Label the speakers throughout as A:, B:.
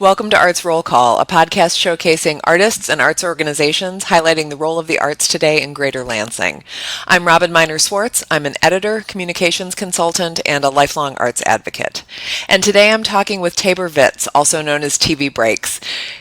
A: Welcome to Arts Roll Call, a podcast showcasing artists and arts organizations highlighting the role of the arts today in Greater Lansing. I'm Robin Miner-Swartz. I'm an editor, communications consultant, and a lifelong arts advocate. And today I'm talking with Tabor Vits, also known as TV Breaks.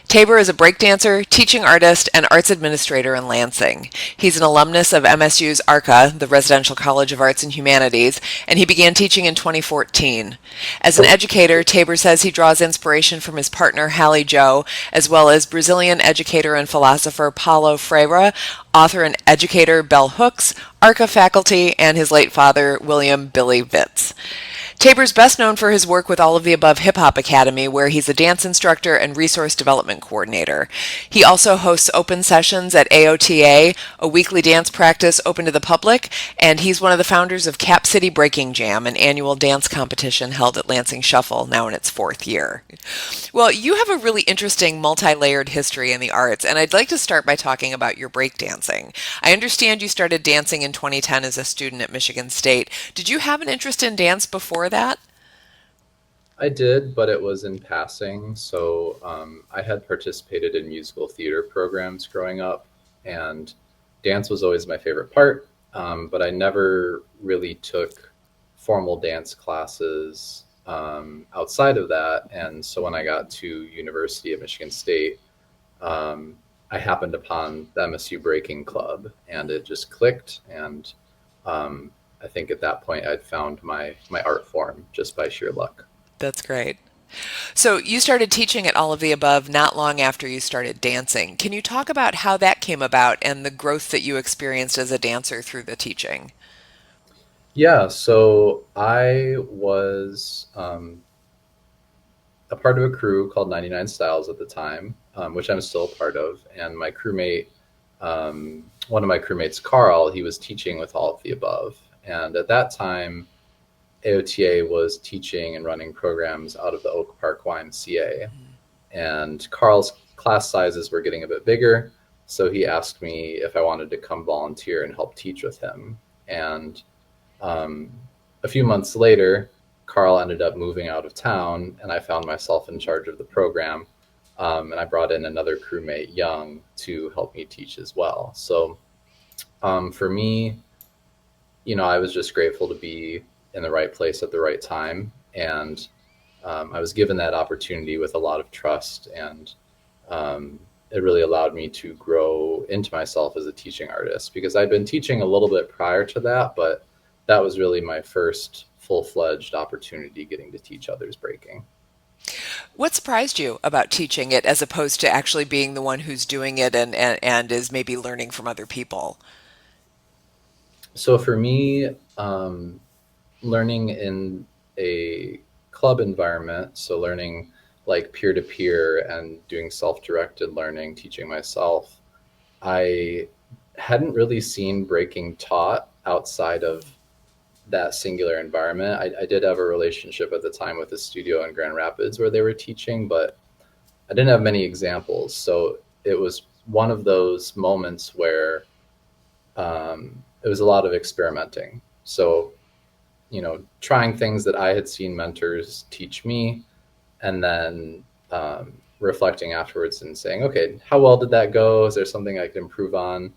A: Tabor is a breakdancer, teaching artist, and arts administrator in Lansing. He's an alumnus of MSU's ARCA, the Residential College of Arts and Humanities, and he began teaching in 2014. As an educator, Tabor says he draws inspiration from his partner, Hallie Joe, as well as Brazilian educator and philosopher Paulo Freire, author and educator Bell Hooks, ARCA faculty, and his late father, William Billy Vits. Tabor's best known for his work with All of the Above Hip Hop Academy, where he's a dance instructor and resource development coordinator. He also hosts open sessions at AOTA, a weekly dance practice open to the public, and he's one of the founders of Cap City Breaking Jam, an annual dance competition held at Lansing Shuffle, now in its fourth year. Well, you have a really interesting multi-layered history in the arts, and I'd like to start by talking about your breakdancing. I understand you started dancing in 2010 as a student at Michigan State. Did you have an interest in dance before that?
B: I did, but it was in passing. I had participated in musical theater programs growing up, and dance was always my favorite part. But I never really took formal dance classes outside of that. And so when I got to University of Michigan State, I happened upon the MSU Breaking Club, and it just clicked. And I think at that point I'd found my art form just by sheer luck.
A: That's great. So you started teaching at All of the Above not long after you started dancing. Can you talk about how that came about and the growth that you experienced as a dancer through the teaching?
B: Yeah, so I was a part of a crew called 99 Styles at the time, which I'm still a part of. And my crewmate, one of my crewmates, Carl, he was teaching with All of the Above. And at that time, AOTA was teaching and running programs out of the Oak Park YMCA. And Carl's class sizes were getting a bit bigger. So he asked me if I wanted to come volunteer and help teach with him. And um, a few months later, Carl ended up moving out of town, and I found myself in charge of the program. And I brought in another crewmate, Young, to help me teach as well. For me, I was just grateful to be in the right place at the right time. And I was given that opportunity with a lot of trust. And it really allowed me to grow into myself as a teaching artist, because I'd been teaching a little bit prior to that, but that was really my first full-fledged opportunity getting to teach others breaking.
A: What surprised you about teaching it as opposed to actually being the one who's doing it and is maybe learning from other people?
B: So for me, learning in a club environment, so learning like peer to peer and doing self-directed learning, teaching myself, I hadn't really seen breaking taught outside of that singular environment. I did have a relationship at the time with a studio in Grand Rapids where they were teaching, but I didn't have many examples. So it was one of those moments where it was a lot of experimenting. So, trying things that I had seen mentors teach me, and then reflecting afterwards and saying, okay, how well did that go? Is there something I could improve on?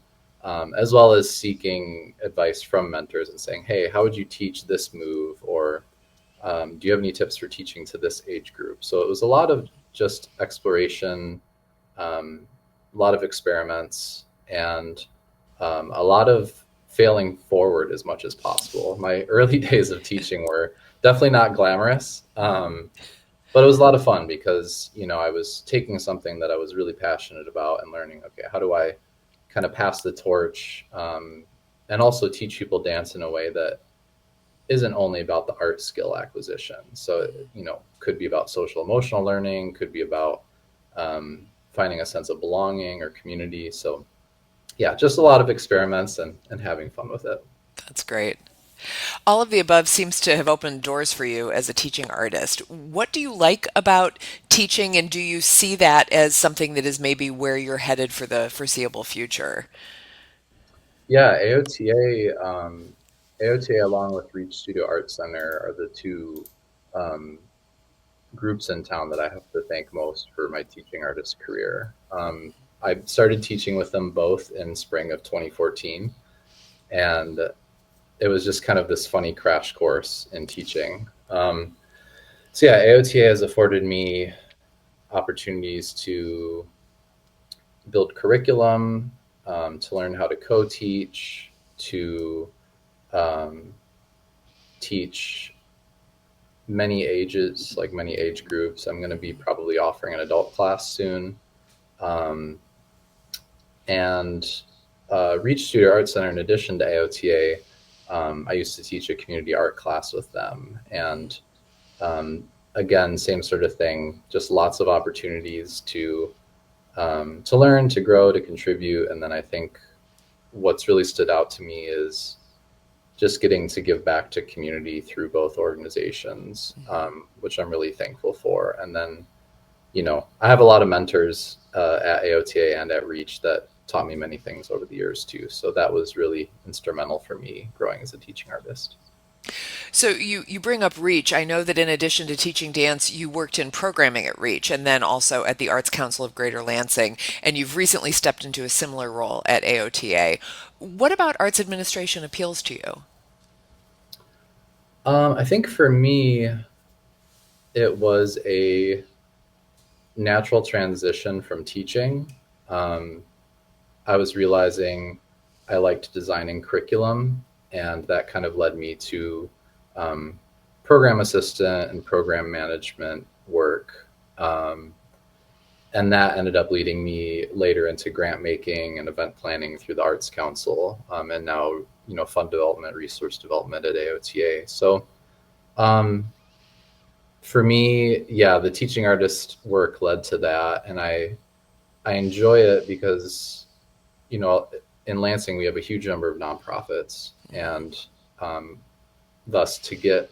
B: As well as seeking advice from mentors and saying, hey, how would you teach this move? Or do you have any tips for teaching to this age group? So it was a lot of just exploration, a lot of experiments, and a lot of failing forward as much as possible. My early days of teaching were definitely not glamorous, but it was a lot of fun because I was taking something that I was really passionate about and learning. Okay, how do I kind of pass the torch, and also teach people dance in a way that isn't only about the art skill acquisition. So could be about social emotional learning, could be about finding a sense of belonging or community. So yeah, just a lot of experiments and having fun with it.
A: That's great. All of the above seems to have opened doors for you as a teaching artist. What do you like about teaching, and do you see that as something that is maybe where you're headed for the foreseeable future?
B: Yeah, AOTA along with Reach Studio Art Center are the two um, groups in town that I have to thank most for my teaching artist career. I started teaching with them both in spring of 2014, and it was just kind of this funny crash course in teaching. So yeah, AOTA has afforded me opportunities to build curriculum, to learn how to co-teach, to um, teach many ages, like many age groups. I'm going to be probably offering an adult class soon. Um, and Reach Studio Art Center, in addition to AOTA, I used to teach a community art class with them. And um, again, same sort of thing, just lots of opportunities to learn, to grow, to contribute. And then I think what's really stood out to me is just getting to give back to community through both organizations, which I'm really thankful for. And then, I have a lot of mentors at AOTA and at Reach that taught me many things over the years too. So that was really instrumental for me growing as a teaching artist.
A: So you bring up Reach. I know that in addition to teaching dance, you worked in programming at Reach and then also at the Arts Council of Greater Lansing, and you've recently stepped into a similar role at AOTA. What about arts administration appeals to you?
B: I think for me, it was a natural transition from teaching. Um, I was realizing I liked designing curriculum, and that kind of led me to um, program assistant and program management work. And that ended up leading me later into grant making and event planning through the Arts Council, and now, fund development, resource development at AOTA. So um, for me, yeah, the teaching artist work led to that, and I enjoy it because, you know, in Lansing we have a huge number of nonprofits, and um, thus to get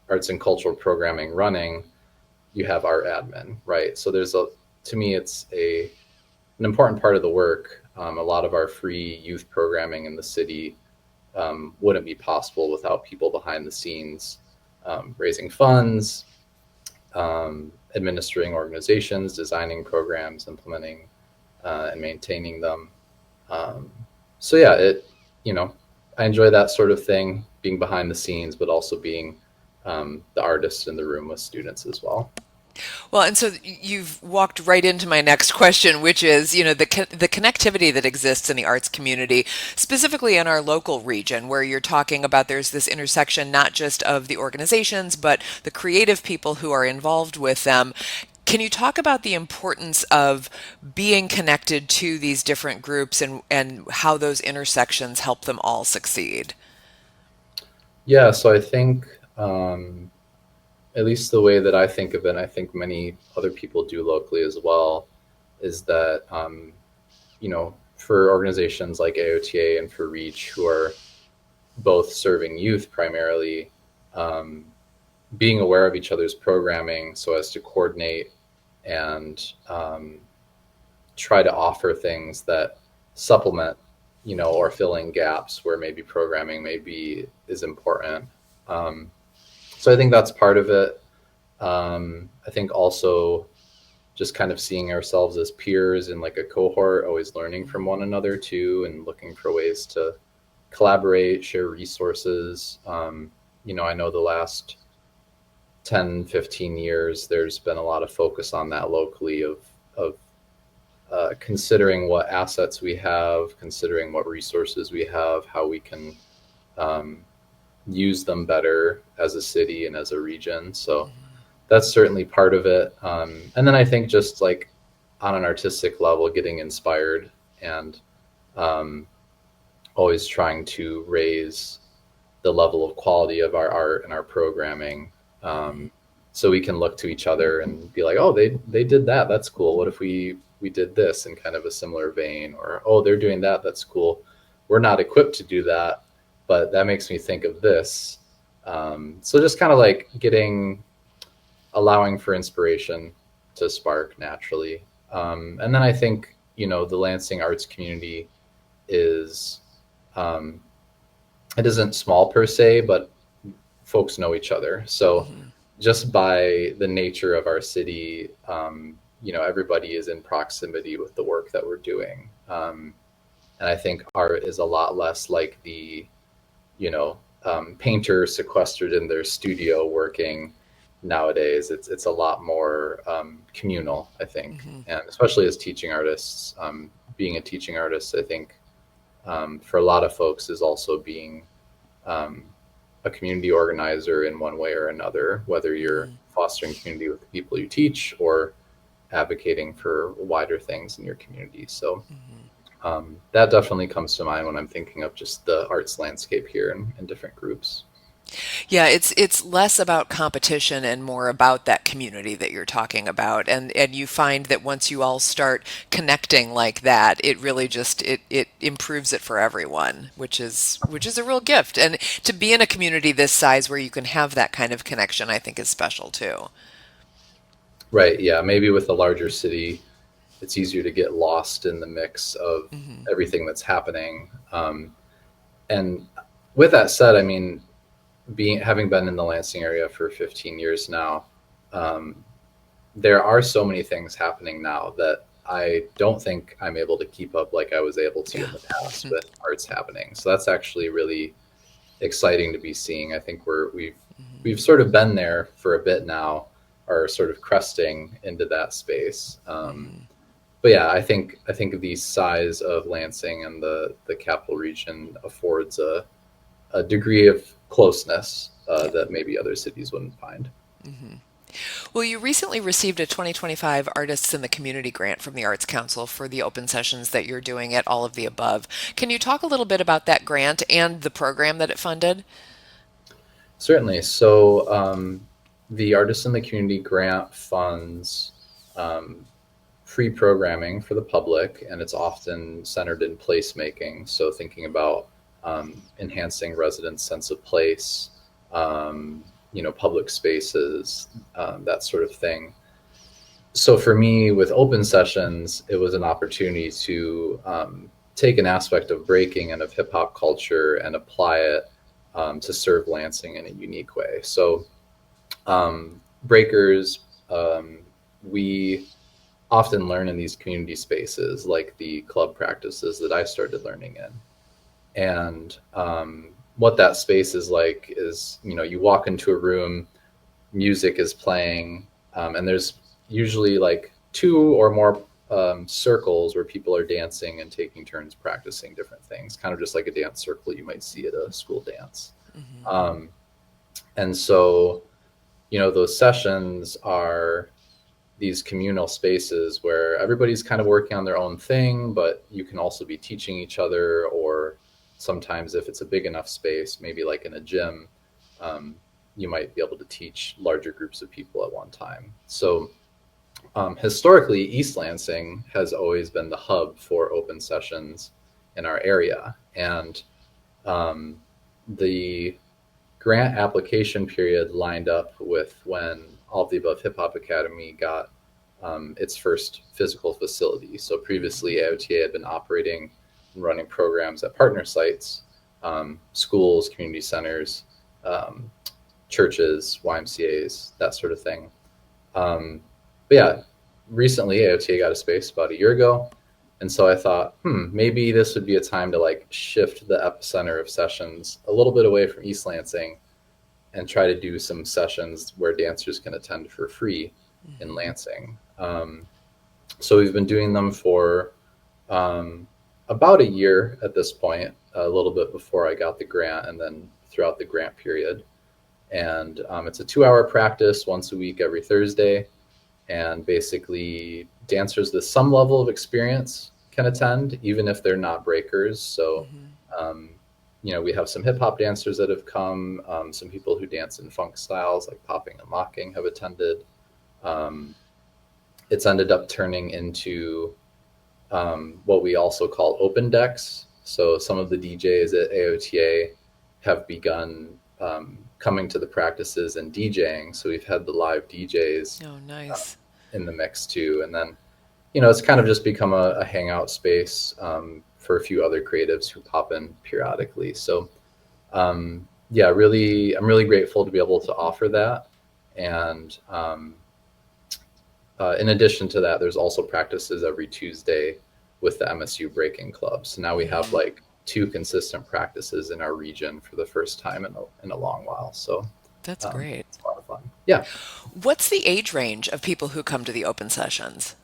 B: arts and cultural programming running, you have art admin, right? So to me, it's an important part of the work. A lot of our free youth programming in the city wouldn't be possible without people behind the scenes raising funds, administering organizations, designing programs, implementing and maintaining them. Um, so yeah, I enjoy that sort of thing, being behind the scenes, but also being the artist in the room with students as well.
A: Well, and so you've walked right into my next question, which is, the connectivity that exists in the arts community, specifically in our local region, where you're talking about there's this intersection not just of the organizations, but the creative people who are involved with them. Can you talk about the importance of being connected to these different groups and how those intersections help them all succeed?
B: Yeah, so I think at least the way that I think of it, and I think many other people do locally as well, is that for organizations like AOTA and for Reach, who are both serving youth primarily, um, being aware of each other's programming so as to coordinate and try to offer things that supplement, or fill in gaps where maybe programming maybe is important. Um, so I think that's part of it. I think also just kind of seeing ourselves as peers in like a cohort, always learning from one another too, and looking for ways to collaborate, share resources. I know the last 10, 15 years, there's been a lot of focus on that locally of considering what assets we have, considering what resources we have, how we can um, use them better as a city and as a region. So that's certainly part of it. And then I think just like on an artistic level, getting inspired and um, always trying to raise the level of quality of our art and our programming. So we can look to each other and be like, oh, they did that. That's cool. What if we did this in kind of a similar vein? Or, oh, they're doing that. That's cool. We're not equipped to do that, but that makes me think of this. So just kind of like allowing for inspiration to spark naturally. And then I think, the Lansing arts community is, it isn't small per se, but folks know each other. So just by the nature of our city, everybody is in proximity with the work that we're doing. And I think art is a lot less like the, painter sequestered in their studio working nowadays. It's a lot more communal, I think,
A: Hmm.
B: and especially as teaching artists, being a teaching artist, I think for a lot of folks is also being um, a community organizer in one way or another, whether you're fostering community with the people you teach or advocating for wider things in your community. So that definitely comes to mind when I'm thinking of just the arts landscape here in different groups.
A: Yeah, it's less about competition and more about that community that you're talking about. And you find that once you all start connecting like that, it really just it improves it for everyone, which is a real gift. And to be in a community this size where you can have that kind of connection, I think is special too.
B: Right. Yeah. Maybe with a larger city, it's easier to get lost in the mix of
A: Hmm.
B: everything that's happening. And with that said, I mean, having been in the Lansing area for 15 years now, um, there are so many things happening now that I don't think I'm able to keep up like I was able to
A: Yeah.
B: in the past with arts happening. So that's actually really exciting to be seeing. I think we've sort of been there for a bit now, or sort of cresting into that space. But yeah, I think the size of Lansing and the capital region affords a degree of closeness
A: Yeah.
B: that maybe other cities wouldn't find.
A: Well, you recently received a 2025 Artists in the Community grant from the Arts Council for the open sessions that you're doing at all of the above. Can you talk a little bit about that grant and the program that it funded?
B: Certainly. So the Artists in the Community grant funds um, free programming for the public, and it's often centered in placemaking. So thinking about enhancing residents' sense of place, public spaces, that sort of thing. So for me, with open sessions, it was an opportunity to take an aspect of breaking and of hip hop culture and apply it to serve Lansing in a unique way. So breakers, we often learn in these community spaces, like the club practices that I started learning in. And what that space is like is, you walk into a room, music is playing, and there's usually like two or more circles where people are dancing and taking turns practicing different things, kind of just like a dance circle you might see at a school dance.
A: Hmm.
B: Um, and so, those sessions are these communal spaces where everybody's kind of working on their own thing, but you can also be teaching each other, or sometimes if it's a big enough space, maybe like in a gym, um, you might be able to teach larger groups of people at one time. So historically, East Lansing has always been the hub for open sessions in our area. And um, the grant application period lined up with when All of the Above Hip Hop Academy got its first physical facility. So previously, AOTA had been operating and running programs at partner sites, schools, community centers, um, churches, YMCA's, that sort of thing. But yeah, recently AOTA got a space about a year ago. And so I thought, maybe this would be a time to like shift the epicenter of sessions a little bit away from East Lansing and try to do some sessions where dancers can attend for free in Lansing. So we've been doing them for um, about a year at this point, a little bit before I got the grant, and then throughout the grant period. And it's a 2-hour practice once a week, every Thursday. And basically, dancers with some level of experience can attend, even if they're not breakers. So,
A: Hmm.
B: um, we have some hip hop dancers that have come, some people who dance in funk styles like popping and locking have attended. Um, it's ended up turning into what we also call open decks. So some of the DJs at AOTA have begun coming to the practices and DJing. So we've had the live DJs
A: Oh,
B: uh,
A: nice.
B: in the mix too. And then, it's kind of just become a hangout space for a few other creatives who pop in periodically. So yeah, really, I'm really grateful to be able to offer that. And in addition to that, there's also practices every Tuesday with the MSU Breaking Club. So now we have
A: Mm,
B: like two consistent practices in our region for the first time in a long while. So
A: that's great.
B: it's a lot of fun. Yeah.
A: What's the age range of people who come to the open sessions?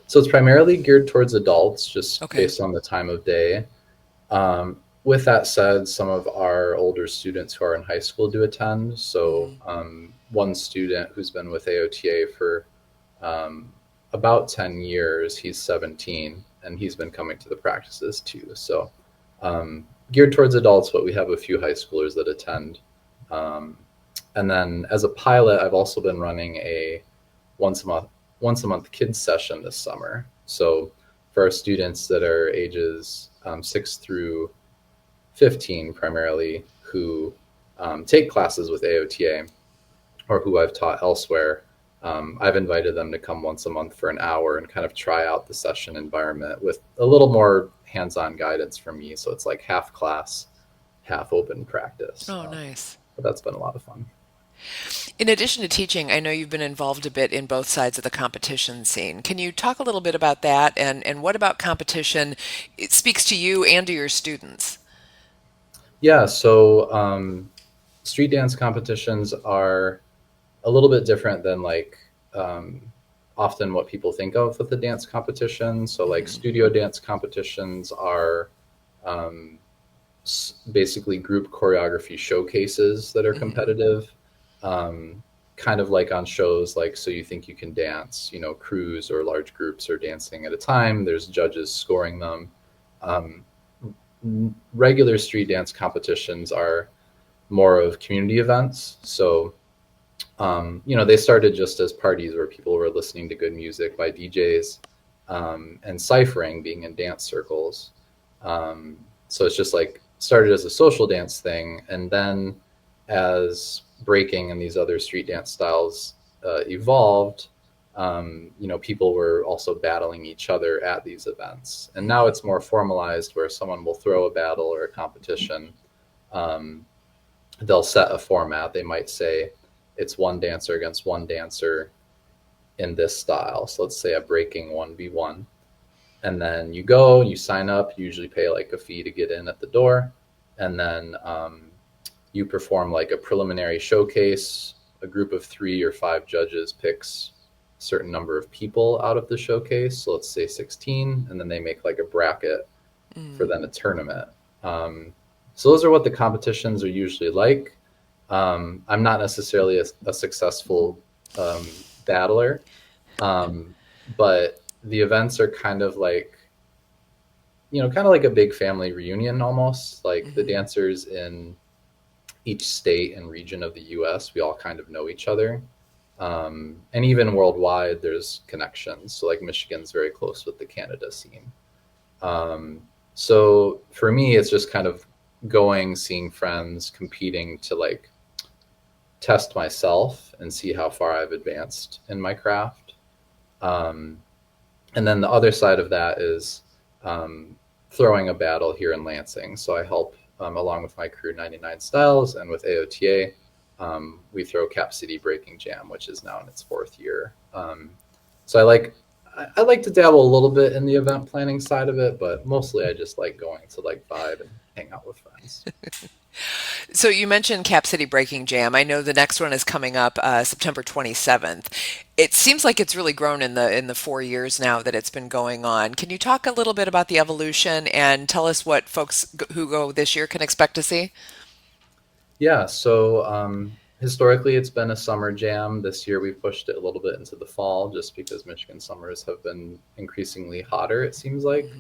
B: So it's primarily geared towards adults, just
A: Okay.
B: based on the time of day. With that said, some of our older students who are in high school do attend. So
A: Hmm.
B: one student who's been with AOTA for about 10 years, he's 17, and he's been coming to the practices too. So geared towards adults, but we have a few high schoolers that attend. Um, and then as a pilot, I've also been running a once a month once a month kids session this summer. So for our students that are ages 6 through 15 primarily, who take classes with AOTA or who I've taught elsewhere, I've invited them to come once a month for an hour and kind of try out the session environment with a little more hands-on guidance from me. So it's like half class, half open practice.
A: Oh, nice.
B: But that's been a lot of fun.
A: In addition to teaching, I know you've been involved a bit in both sides of the competition scene. Can you talk a little bit about that and what about competition it speaks to you and to your students?
B: Yeah, so street dance competitions are a little bit different than like um, often what people think of with the dance competition. So like
A: Hmm.
B: studio dance competitions are um, basically group choreography showcases that are
A: Hmm.
B: competitive, um, kind of like on shows like So You Think You Can Dance. You know, crews or large groups are dancing at a time. There's judges scoring them. Um, Regular street dance competitions are more of community events. So they started just as parties where people were listening to good music by DJs, and ciphering, being in dance circles. So it's just like started as a social dance thing, and then as breaking and these other street dance styles evolved, people were also battling each other at these events, and now
A: Hmm.
B: it's more formalized where someone will throw a battle or a competition. Um, they'll set a format. They might say it's one dancer against one dancer in this style. So let's say a breaking 1v1. And then you go, you sign up, you usually pay like a fee to get in at the door. And then you perform like a preliminary showcase. A group of 3 or 5 judges picks a certain number of people out of the showcase. So let's say 16. And then they make like a bracket for
A: Mm.
B: then a tournament. Um, so those are what the competitions are usually like. I'm not necessarily a successful battler, um, but the events are kind of like, kind of like a big family reunion almost. Like the
A: Hmm.
B: dancers in each state and region of the U.S., we all kind of know each other. And even worldwide, there's connections. So like Michigan's very close with the Canada scene. Um, so for me, it's just kind of going, seeing friends, competing to like test myself and see how far I've advanced in my craft. Um, and then the other side of that is um, throwing a battle here in Lansing. So I help, along with my crew 99 Styles and with AOTA. We throw Cap City Breaking Jam, which is now in its 4th year. So I like to dabble a little bit in the event planning side of it, but mostly I just like going to like vibe and hang out with friends.
A: So you mentioned Cap City Breaking Jam. I know the next one is coming up September 27th. It seems like it's really grown in the 4 years now that it's been going on. Can you talk a little bit about the evolution and tell us what folks who go this year can expect to see?
B: Yeah, so historically it's been a summer jam. This year we've pushed it a little bit into the fall just because Michigan summers have been increasingly hotter, it seems like.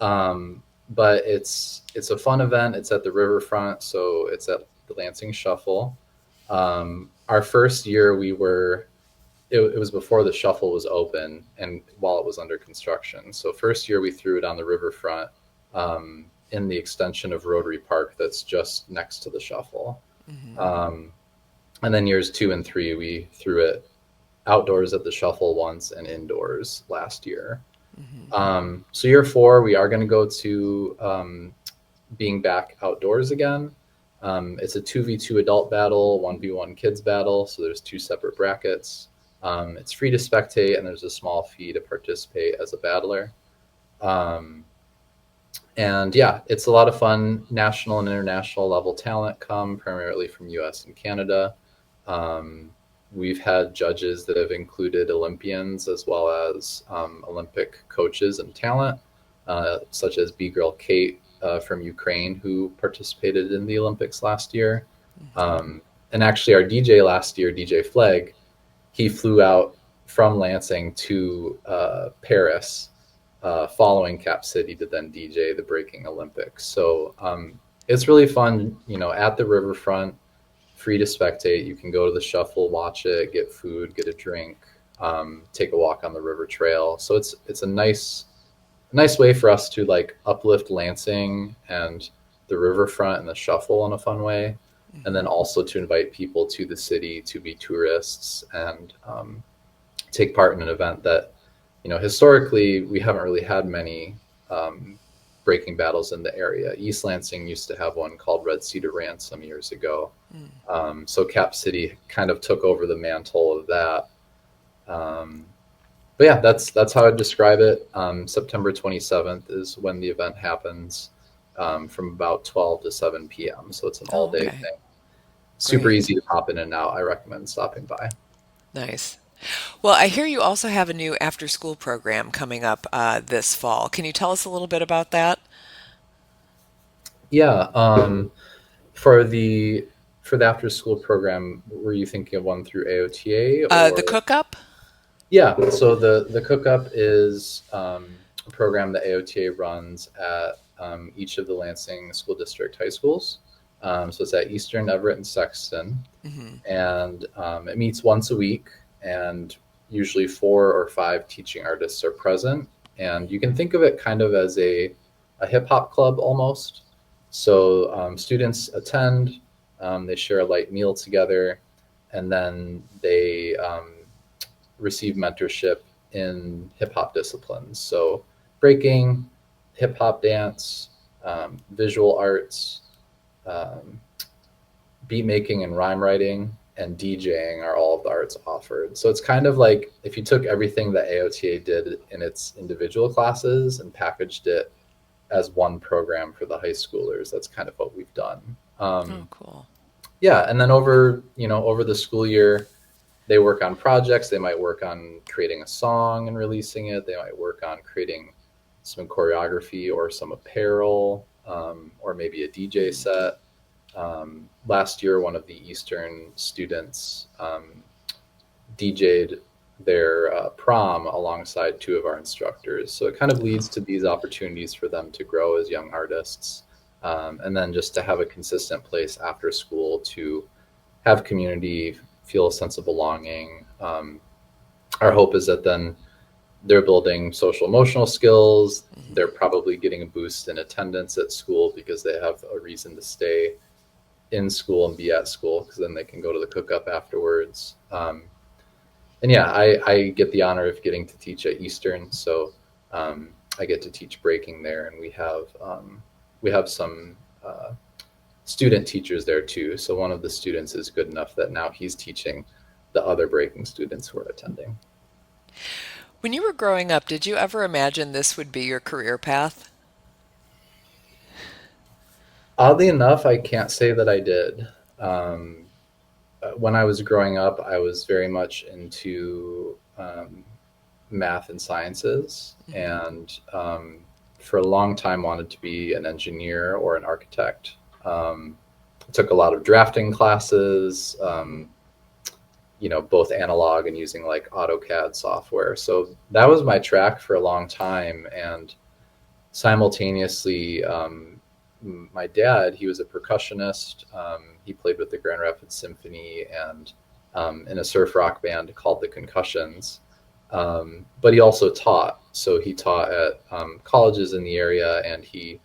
A: Hmm.
B: But it's a fun event. It's at the riverfront, so it's at the Lansing Shuffle. Our first year it was before the shuffle was open and while it was under construction. So first year we threw it on the riverfront, in the extension of Rotary Park that's just next to the shuffle.
A: Hmm.
B: Um, and then years 2 and 3 we threw it outdoors at the shuffle once and indoors last year.
A: Hmm.
B: So year 4 we are going to go to being back outdoors again. It's a 2v2 adult battle, 1v1 kids battle. So there's two separate brackets. It's free to spectate, and there's a small fee to participate as a battler. Um, and yeah, it's a lot of fun. National and international level talent come primarily from US and Canada. Um, we've had judges that have included Olympians as well as Olympic coaches and talent, such as B-Girl Kate from Ukraine, who participated in the Olympics last year. And actually, our DJ last year, DJ Flegg, he flew out from Lansing to Paris following Cap City to then DJ the Breaking Olympics. So it's really fun, at the riverfront, free to spectate. You can go to the shuffle, watch it, get food, get a drink, take a walk on the river trail. So it's a nice way for us to like uplift Lansing and the riverfront and the shuffle in a fun way, and then also to invite people to the city to be tourists and take part in an event that, historically we haven't really had many breaking battles in the area. East Lansing used to have one called Red Cedar Ranch some years ago. So Cap City kind of took over the mantle of that. But yeah, that's how I'd describe it. September 27th is when the event happens, from about 12 to 7 p.m. So it's an all-day thing. Super
A: Great.
B: easy to pop in and out. I recommend stopping by.
A: Nice. Well, I hear you also have a new after-school program coming up this fall. Can you tell us a little bit about that?
B: Yeah. For the after school program, were you thinking of one through AOTA
A: The
B: or?
A: cook-up?
B: Yeah. So the Cookup is a program that AOTA runs at each of the Lansing School District high schools. So it's at Eastern, Everett, and Sexton, and it meets once a week, and usually 4 or 5 teaching artists are present. And you can think of it kind of as a hip hop club almost. So students attend, they share a light meal together, and then they receive mentorship in hip hop disciplines. So breaking, hip hop dance, visual arts, um, beat making and rhyme writing, and DJing are all of the arts offered. So it's kind of like if you took everything that AOTA did in its individual classes and packaged it as one program for the high schoolers. That's kind of what we've done.
A: Oh, cool.
B: Yeah, and then over the school year, they work on projects. They might work on creating a song and releasing it. They might work on creating some choreography or some apparel, or maybe a DJ set. Last year, one of the Eastern students DJ'd their prom alongside 2 of our instructors. So it kind of leads to these opportunities for them to grow as young artists, and then just to have a consistent place after school to have community, feel a sense of belonging. Our hope is that then they're building social emotional skills. They're probably getting a boost in attendance at school because they have a reason to stay in school and be at school, because then they can go to the Cookup afterwards. And yeah, I get the honor of getting to teach at Eastern, so I get to teach breaking there, and we have some student teachers there too. So one of the students is good enough that now he's teaching the other breaking students who are attending.
A: When you were growing up, did you ever imagine this would be your career path?
B: Oddly enough, I can't say that I did. When I was growing up, I was very much into math and sciences, and for a long time wanted to be an engineer or an architect. Took a lot of drafting classes, both analog and using like AutoCAD software. So that was my track for a long time. And simultaneously, my dad, he was a percussionist. He played with the Grand Rapids Symphony and in a surf rock band called the Concussions. But he also taught. So he taught at colleges in the area, and he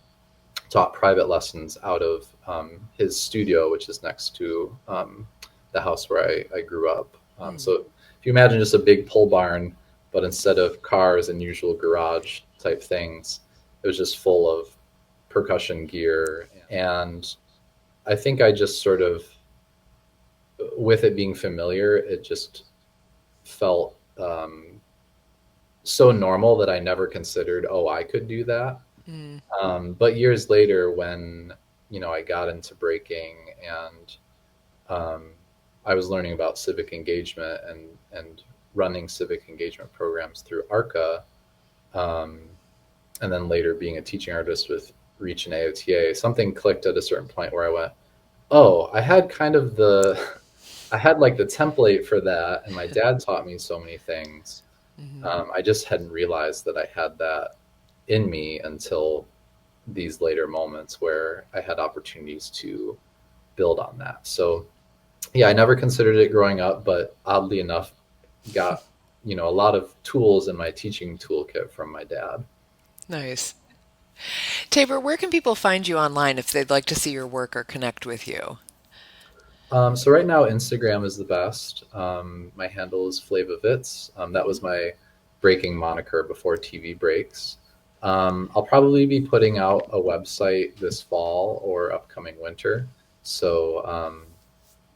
B: taught private lessons out of his studio, which is next to the house where I grew up. So if you imagine just a big pole barn, but instead of cars and usual garage type things, it was just full of percussion gear. And I think I just sort of, with it being familiar, it just felt so normal that I never considered, oh, I could do that.
A: Mm,
B: But years later, when I got into breaking and um, I was learning about civic engagement and running civic engagement programs through ARCA, um, and then later being a teaching artist with Reach and AOTA, something clicked at a certain point where I went, oh, I had kind of I had like the template for that, and my dad taught me so many things.
A: mhm.
B: I just hadn't realized that I had that in me until these later moments where I had opportunities to build on that. So yeah, I never considered it growing up, but oddly enough, got a lot of tools in my teaching toolkit from my dad.
A: Nice. Tabor, where can people find you online if they'd like to see your work or connect with you?
B: So right now, Instagram is the best. My handle is Flava Vits. That
A: Mhm.
B: was my breaking moniker before TV breaks. I'll probably be putting out a website this fall or upcoming winter. So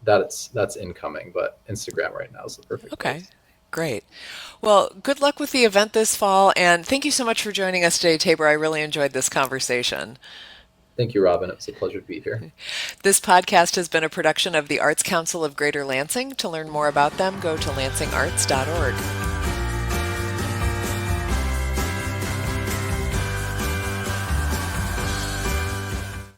B: that's incoming, but Instagram right now is the perfect
A: Okay,
B: place.
A: great. Well, good luck with the event this fall, and thank you so much for joining us today, Tabor. I really enjoyed this conversation.
B: Thank you, Robin. It was a pleasure to be here.
A: This podcast has been a production of the Arts Council of Greater Lansing. To learn more about them, go to lansingarts.org.